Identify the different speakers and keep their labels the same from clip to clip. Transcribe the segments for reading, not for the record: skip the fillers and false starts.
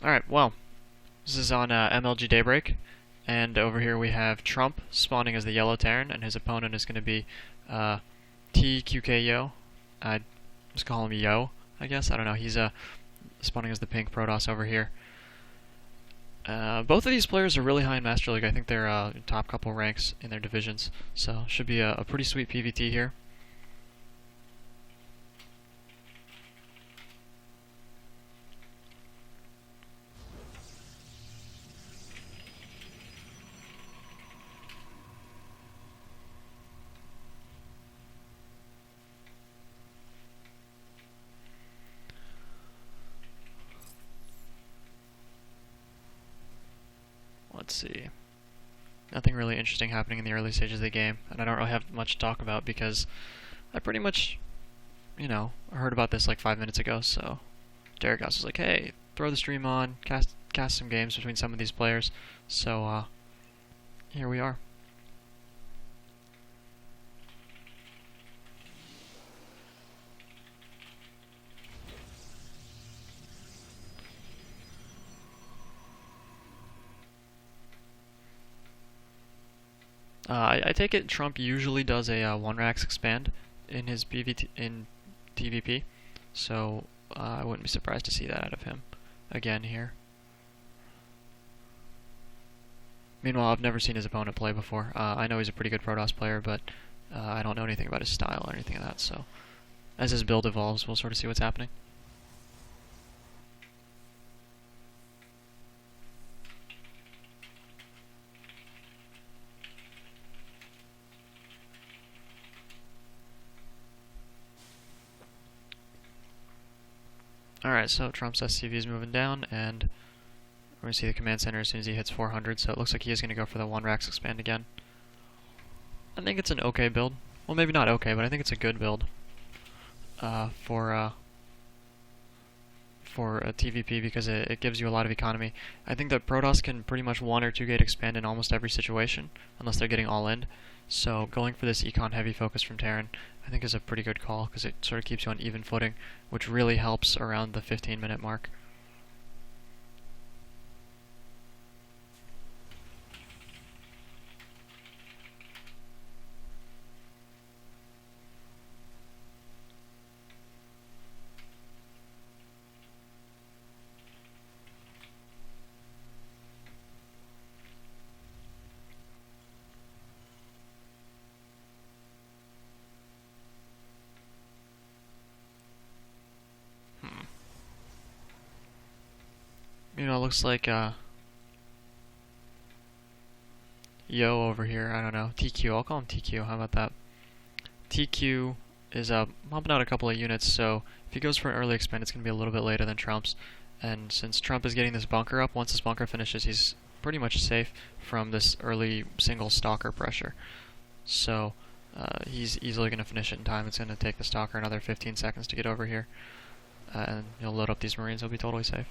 Speaker 1: Alright, well, this is on MLG Daybreak, and over here we have Trump spawning as the yellow Terran, and his opponent is going to be tQKyo. I'd just call him Yo, I guess. I don't know. He's spawning as the pink Protoss over here. Both of these players are really high in Master League. I think they're top couple ranks in their divisions, so should be a pretty sweet PvT here. Let's see. Nothing really interesting happening in the early stages of the game, and I don't really have much to talk about because I pretty much, heard about this like 5 minutes ago, so Derek was like, hey, throw the stream on, cast some games between some of these players, so here we are. I take it Trump usually does a 1-Rax expand in his TVP, so I wouldn't be surprised to see that out of him again here. Meanwhile, I've never seen his opponent play before. I know he's a pretty good Protoss player, but I don't know anything about his style or anything like that, so as his build evolves, we'll sort of see what's happening. Alright, so Trump's SCV is moving down, and we're going to see the command center as soon as he hits 400, so it looks like he is going to go for the 1-Rax expand again. I think it's an okay build. Well, maybe not okay, but I think it's a good build for a TVP because it gives you a lot of economy. I think that Protoss can pretty much 1 or 2 gate expand in almost every situation, unless they're getting all in. So going for this econ heavy focus from Terran, I think is a pretty good call because it sort of keeps you on even footing, which really helps around the 15-minute mark. It looks like Yo over here, I don't know, tQ, I'll call him tQ, how about that? tQ is pumping out a couple of units, so if he goes for an early expand, it's going to be a little bit later than Trump's. And since Trump is getting this bunker up, once this bunker finishes, he's pretty much safe from this early single stalker pressure. So he's easily going to finish it in time. It's going to take the stalker another 15 seconds to get over here. And he'll load up these Marines, he'll be totally safe.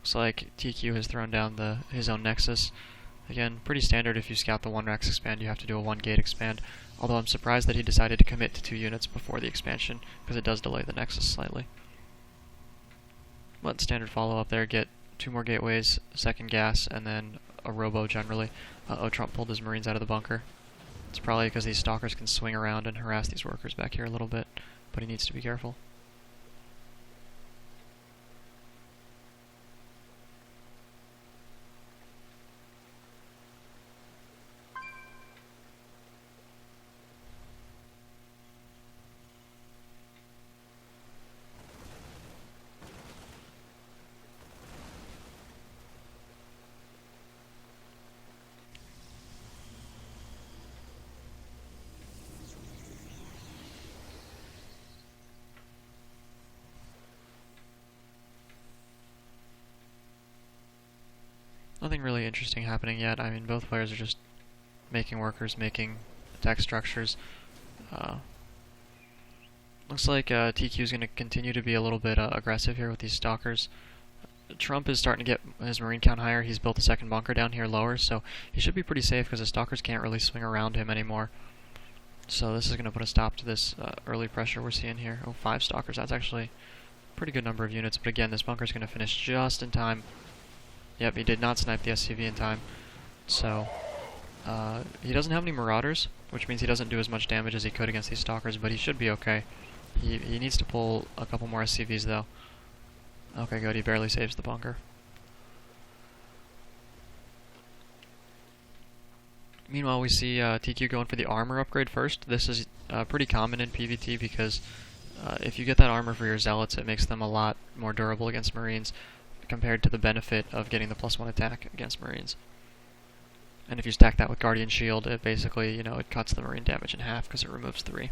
Speaker 1: Looks like tQ has thrown down his own Nexus. Again, pretty standard if you scout the 1-Rax expand, you have to do a 1-gate expand. Although I'm surprised that he decided to commit to 2 units before the expansion, because it does delay the Nexus slightly. But standard follow-up there, get 2 more gateways, second gas, and then a robo generally. Trump pulled his Marines out of the bunker. It's probably because these stalkers can swing around and harass these workers back here a little bit, but he needs to be careful. Nothing really interesting happening yet. I mean, both players are just making workers, making attack structures. Looks like tQ is going to continue to be a little bit aggressive here with these stalkers. Trump is starting to get his Marine count higher. He's built a second bunker down here lower, so he should be pretty safe because the stalkers can't really swing around him anymore. So this is going to put a stop to this early pressure we're seeing here. Oh, 5 stalkers. That's actually pretty good number of units, but again, this bunker's going to finish just in time. Yep, he did not snipe the SCV in time. So, he doesn't have any Marauders, which means he doesn't do as much damage as he could against these Stalkers, but he should be okay. He needs to pull a couple more SCVs, though. Okay, good, he barely saves the bunker. Meanwhile, we see tQ going for the armor upgrade first. This is pretty common in PvT because if you get that armor for your Zealots, it makes them a lot more durable against Marines compared to the benefit of getting the +1 attack against Marines. And if you stack that with Guardian Shield, it basically, you know, it cuts the Marine damage in half because it removes 3.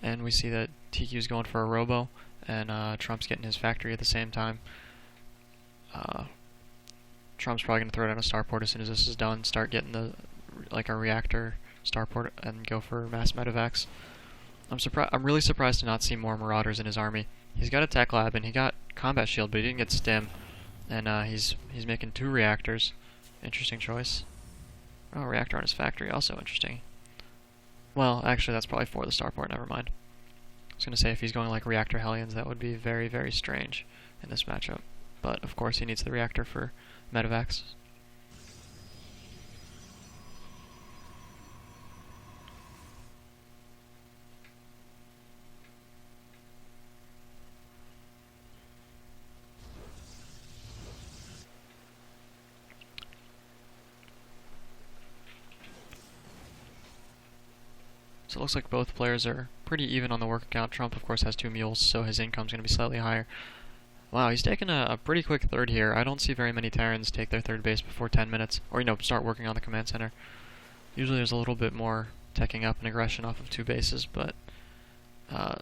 Speaker 1: And we see that tQ's going for a Robo, and Trump's getting his factory at the same time. Trump's probably going to throw down a starport as soon as this is done, start getting a reactor starport, and go for mass medevacs. I'm really surprised to not see more Marauders in his army. He's got a tech lab and he got combat shield, but he didn't get stim, and he's making 2 reactors. Interesting choice. Oh, reactor on his factory, also interesting. Well, actually, that's probably for the starport. Never mind. I was going to say, if he's going like Reactor Hellions, that would be very, very strange in this matchup. But, of course, he needs the reactor for medevacs. So it looks like both players are pretty even on the work account. Trump, of course, has 2 mules, so his income's going to be slightly higher. Wow, he's taken a pretty quick third here. I don't see very many Terrans take their third base before 10 minutes, or, you know, start working on the command center. Usually there's a little bit more teching up and aggression off of 2 bases, but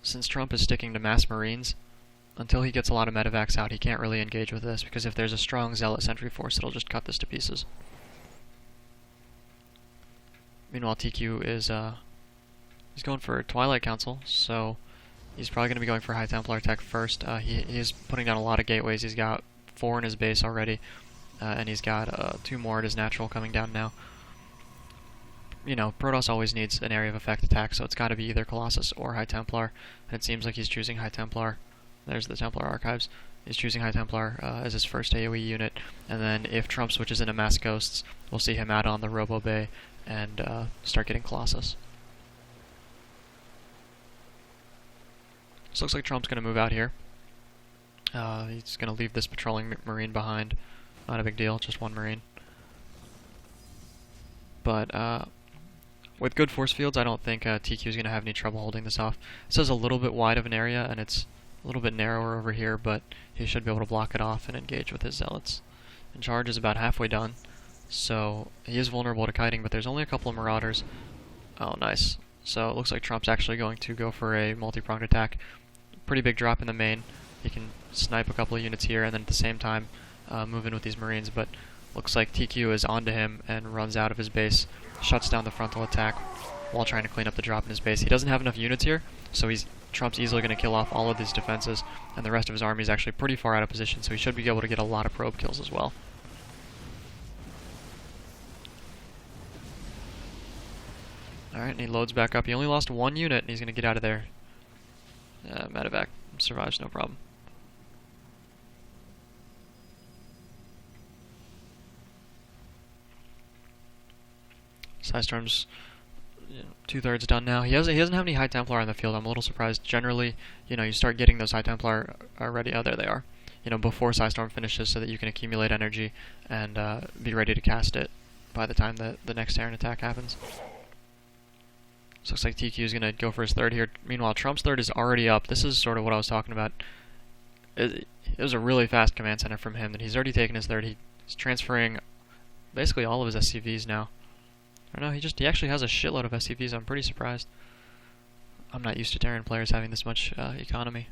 Speaker 1: since Trump is sticking to mass Marines, until he gets a lot of medevacs out, he can't really engage with this, because if there's a strong Zealot sentry force, it'll just cut this to pieces. Meanwhile, tQ is he's going for Twilight Council, so he's probably going to be going for High Templar tech first. He is putting down a lot of gateways. He's got 4 in his base already, and he's got 2 more at his natural coming down now. You know, Protoss always needs an area of effect attack, so it's got to be either Colossus or High Templar, and it seems like he's choosing High Templar. There's the Templar archives. He's choosing High Templar as his first AoE unit, and then if Trump switches into Mass Ghosts, we'll see him add on the Robo Bay and start getting Colossus. So looks like Trump's going to move out here. He's going to leave this patrolling Marine behind. Not a big deal, just 1 Marine. But with good force fields, I don't think tQ is going to have any trouble holding this off. This is a little bit wide of an area, and it's a little bit narrower over here, but he should be able to block it off and engage with his Zealots. And charge is about halfway done, so he is vulnerable to kiting, but there's only a couple of Marauders. Oh, nice. So it looks like Trump's actually going to go for a multi-pronged attack. Pretty big drop in the main. He can snipe a couple of units here and then at the same time move in with these Marines, but looks like tQ is onto him and runs out of his base, shuts down the frontal attack while trying to clean up the drop in his base. He doesn't have enough units here, so Trump's easily going to kill off all of these defenses, and the rest of his army is actually pretty far out of position, so he should be able to get a lot of probe kills as well. Alright, and he loads back up. He only lost 1 unit, and he's going to get out of there. Medevac survives, no problem. Psystorm's 2/3 done now. He doesn't have any High Templar on the field. I'm a little surprised. Generally, you know, you start getting those High Templar already. Oh, there they are. You know, before Psystorm finishes, so that you can accumulate energy and be ready to cast it by the time that the next Terran attack happens. So looks like tQ is going to go for his third here. Meanwhile, Trump's third is already up. This is sort of what I was talking about. It was a really fast command center from him that he's already taken his third. He's transferring basically all of his SCVs now. I don't know, he actually has a shitload of SCVs. I'm pretty surprised. I'm not used to Terran players having this much economy.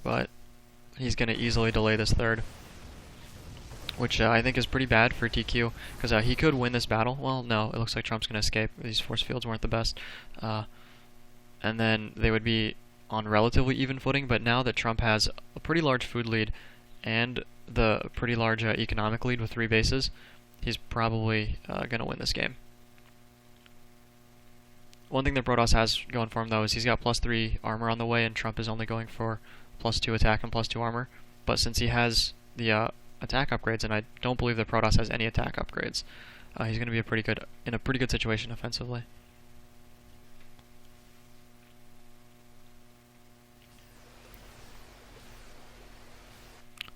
Speaker 1: But he's going to easily delay this third, which I think is pretty bad for tQ, because he could win this battle. Well, no, it looks like Trump's going to escape. These force fields weren't the best. And then they would be on relatively even footing, but now that Trump has a pretty large food lead, and the pretty large economic lead with 3 bases, he's probably going to win this game. One thing that Protoss has going for him, though, is he's got +3 armor on the way, and Trump is only going for +2 attack and +2 armor. But since he has the attack upgrades, and I don't believe that Protoss has any attack upgrades, he's going to be in a pretty good situation offensively.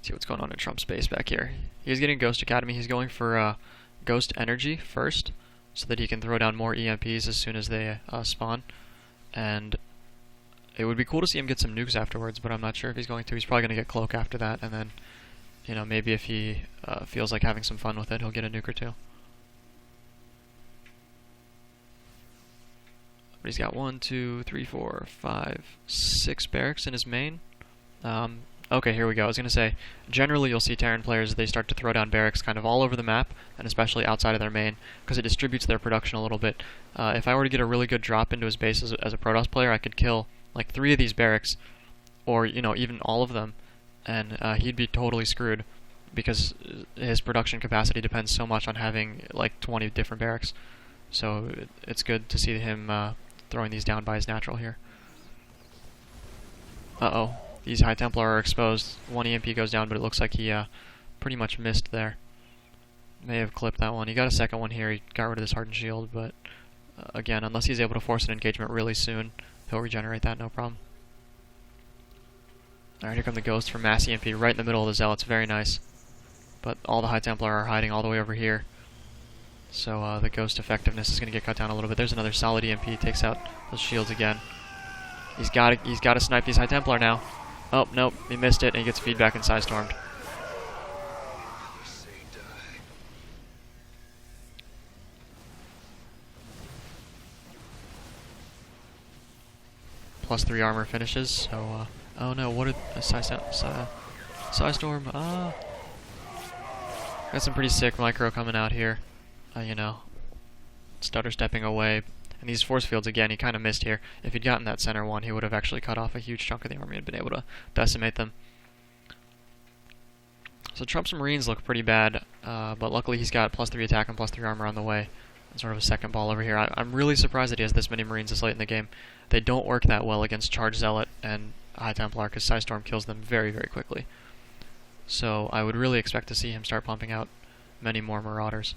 Speaker 1: See what's going on in Trump's base back here. He's getting Ghost Academy. He's going for Ghost Energy first, so that he can throw down more EMPs as soon as they spawn. And it would be cool to see him get some nukes afterwards, but I'm not sure if he's going to. He's probably going to get Cloak after that, and then, you know, maybe if he feels like having some fun with it, he'll get a nuke or two. But he's got 1, 2, 3, 4, 5, 6 barracks in his main. Okay, here we go. I was going to say, generally you'll see Terran players, they start to throw down barracks kind of all over the map, and especially outside of their main, because it distributes their production a little bit. If I were to get a really good drop into his base as a Protoss player, I could kill like 3 of these barracks, or, you know, even all of them, and he'd be totally screwed, because his production capacity depends so much on having like 20 different barracks. So it's good to see him throwing these down by his natural here. Uh-oh. These High Templar are exposed. 1 EMP goes down, but it looks like he pretty much missed there. May have clipped that one. He got a second one here. He got rid of this Hardened Shield, but again, unless he's able to force an engagement really soon, he'll regenerate that, no problem. Alright, here come the Ghosts for Mass EMP right in the middle of the Zealots. Very nice. But all the High Templar are hiding all the way over here. So the Ghost effectiveness is going to get cut down a little bit. There's another solid EMP. Takes out those shields again. He's got to snipe these High Templar now. Oh, nope, he missed it, and he gets feedback and Psystormed. +3 armor finishes, so, oh no, what did Psystorm, got some pretty sick micro coming out here, you know, stutter stepping away. And these force fields, again, he kind of missed here. If he'd gotten that center one, he would have actually cut off a huge chunk of the army and been able to decimate them. So Trump's Marines look pretty bad, but luckily he's got +3 attack and +3 armor on the way. And sort of a second ball over here. I'm really surprised that he has this many Marines this late in the game. They don't work that well against Charge Zealot and High Templar, because Psystorm kills them very, very quickly. So I would really expect to see him start pumping out many more Marauders.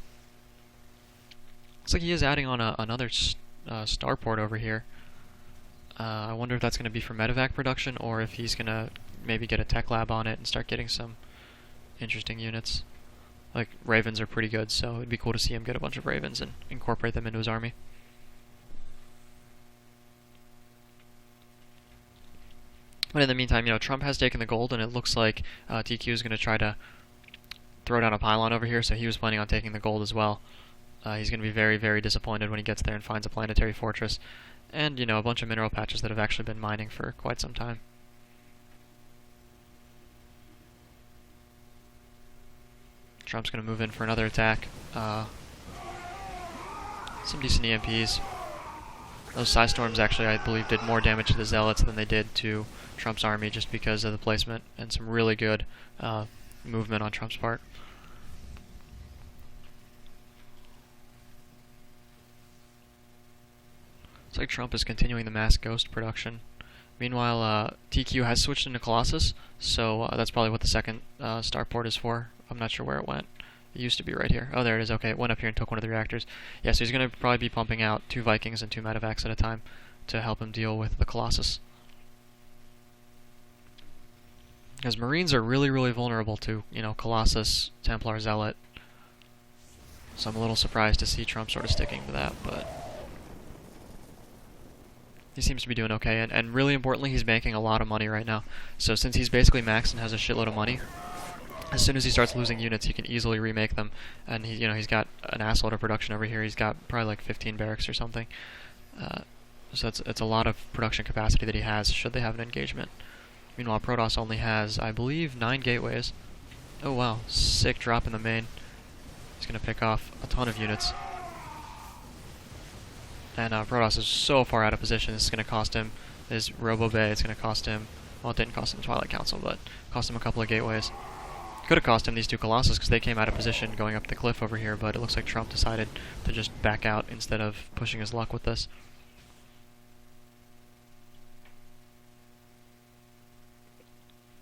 Speaker 1: Looks like he is adding on another starport over here. I wonder if that's going to be for medevac production, or if he's going to maybe get a tech lab on it and start getting some interesting units. Like, Ravens are pretty good, so it'd be cool to see him get a bunch of Ravens and incorporate them into his army. But in the meantime, you know, Trump has taken the gold, and it looks like tQ is going to try to throw down a pylon over here, so he was planning on taking the gold as well. He's going to be very, very disappointed when he gets there and finds a planetary fortress, and, you know, a bunch of mineral patches that have actually been mining for quite some time. Trump's going to move in for another attack. Some decent EMPs. Those Psystorms actually, I believe, did more damage to the Zealots than they did to Trump's army, just because of the placement and some really good movement on Trump's part. Looks like Trump is continuing the mass Ghost production. Meanwhile, tQ has switched into Colossus, so that's probably what the second starport is for. I'm not sure where it went. It used to be right here. Oh, there it is. Okay, it went up here and took one of the reactors. Yeah, so he's going to probably be pumping out 2 Vikings and 2 medevacs at a time to help him deal with the Colossus. Because Marines are really, really vulnerable to, you know, Colossus, Templar, Zealot. So I'm a little surprised to see Trump sort of sticking to that, but he seems to be doing okay, and really importantly, he's banking a lot of money right now. So since he's basically maxed and has a shitload of money, as soon as he starts losing units, he can easily remake them. And he's got an assload of production over here. He's got probably like 15 barracks or something. So it's a lot of production capacity that he has, should they have an engagement. Meanwhile, Protoss only has, I believe, 9 gateways. Oh wow, sick drop in the main. He's going to pick off a ton of units. And Protoss is so far out of position, this is going to cost him his Robo Bay. It's going to cost him, well, it didn't cost him Twilight Council, but cost him a couple of gateways. Could have cost him these two Colossus because they came out of position going up the cliff over here, but it looks like Trump decided to just back out instead of pushing his luck with this.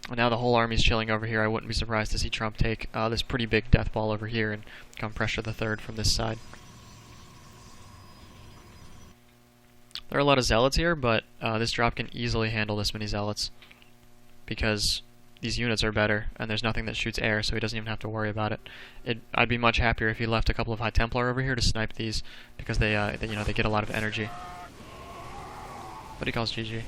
Speaker 1: And now the whole army's chilling over here. I wouldn't be surprised to see Trump take this pretty big death ball over here and come pressure the third from this side. There are a lot of zealots here, but this drop can easily handle this many zealots because these units are better, and there's nothing that shoots air, so he doesn't even have to worry about it. I'd be much happier if he left a couple of High Templar over here to snipe these because they get a lot of energy. But he calls GG.